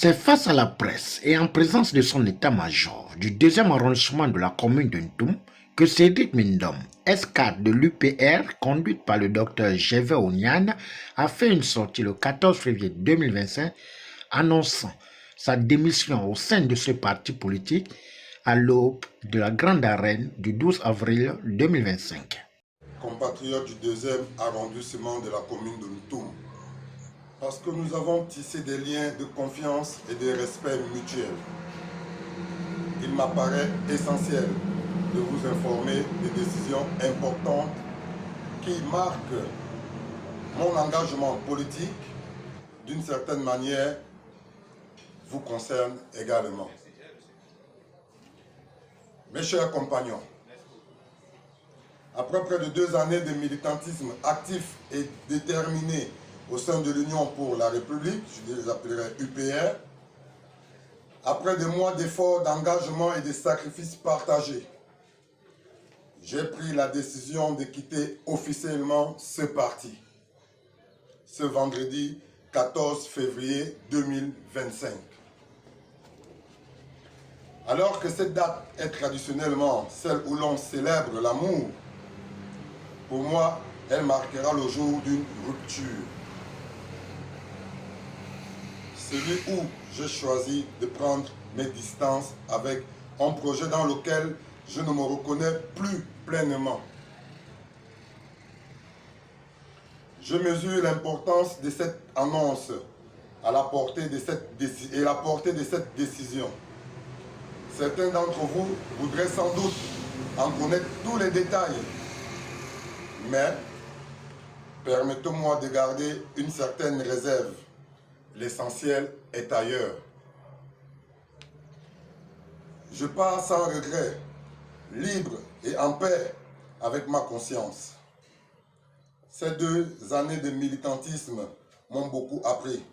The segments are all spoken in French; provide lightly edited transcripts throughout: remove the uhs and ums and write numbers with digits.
C'est face à la presse et en présence de son état-major du 2e arrondissement de la commune de Ntoum que Cédric Mindom, S4 de l'UPR, conduite par le docteur Gervais Oniane, a fait une sortie le 14 février 2025 annonçant sa démission au sein de ce parti politique à l'aube de la grande arène du 12 avril 2025. Compatriotes du 2e arrondissement de la commune de Ntoum, parce que nous avons tissé des liens de confiance et de respect mutuel, il m'apparaît essentiel de vous informer des décisions importantes qui marquent mon engagement politique, d'une certaine manière, vous concernent également. Mes chers compagnons, après près de 2 années de militantisme actif et déterminé au sein de l'Union pour la République, je les appellerai UPR, après des mois d'efforts, d'engagement et de sacrifices partagés, j'ai pris la décision de quitter officiellement ce parti, ce vendredi 14 février 2025. Alors que cette date est traditionnellement celle où l'on célèbre l'amour, pour moi, elle marquera le jour d'une rupture. Celui où j'ai choisi de prendre mes distances avec un projet dans lequel je ne me reconnais plus pleinement. Je mesure l'importance de cette annonce et la portée de cette décision. Certains d'entre vous voudraient sans doute en connaître tous les détails, mais permettez-moi de garder une certaine réserve. L'essentiel est ailleurs. Je pars sans regret, libre et en paix avec ma conscience. Ces 2 années de militantisme m'ont beaucoup appris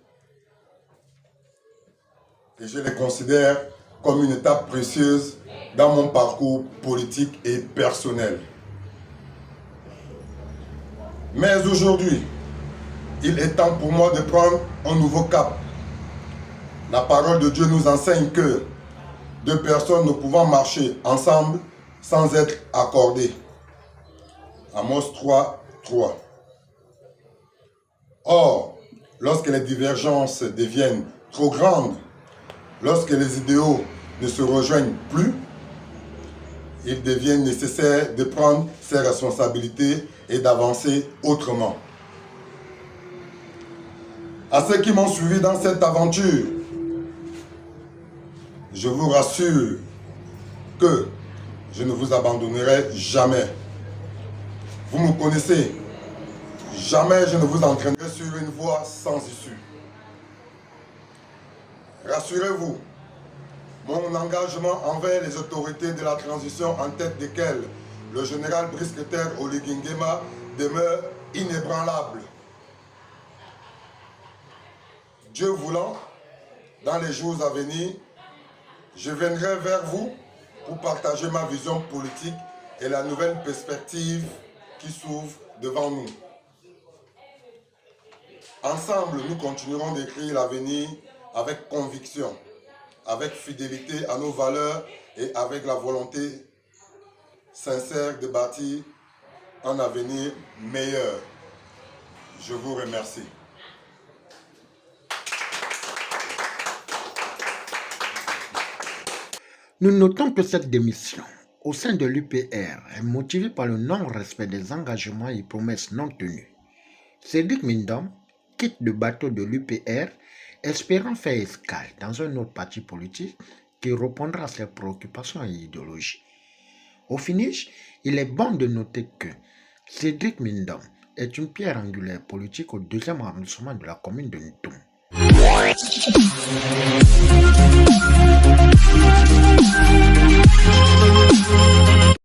et je les considère comme une étape précieuse dans mon parcours politique et personnel. Mais aujourd'hui, il est temps pour moi de prendre un nouveau cap. La parole de Dieu nous enseigne que 2 personnes ne pouvant marcher ensemble sans être accordées. Amos 3, 3. Or, lorsque les divergences deviennent trop grandes, lorsque les idéaux ne se rejoignent plus, il devient nécessaire de prendre ses responsabilités et d'avancer autrement. À ceux qui m'ont suivi dans cette aventure, je vous rassure que je ne vous abandonnerai jamais. Vous me connaissez, jamais je ne vous entraînerai sur une voie sans issue. Rassurez-vous, mon engagement envers les autorités de la transition, en tête desquelles le général Brice Keter Oligui Nguema, demeure inébranlable. Dieu voulant, dans les jours à venir, je viendrai vers vous pour partager ma vision politique et la nouvelle perspective qui s'ouvre devant nous. Ensemble, nous continuerons d'écrire l'avenir avec conviction, avec fidélité à nos valeurs et avec la volonté sincère de bâtir un avenir meilleur. Je vous remercie. Nous notons que cette démission au sein de l'UPR est motivée par le non-respect des engagements et promesses non tenues. Cédric Mindom quitte le bateau de l'UPR espérant faire escale dans un autre parti politique qui répondra à ses préoccupations et idéologies. Au finish, il est bon de noter que Cédric Mindom est une pierre angulaire politique au 2e arrondissement de la commune de Ntoum.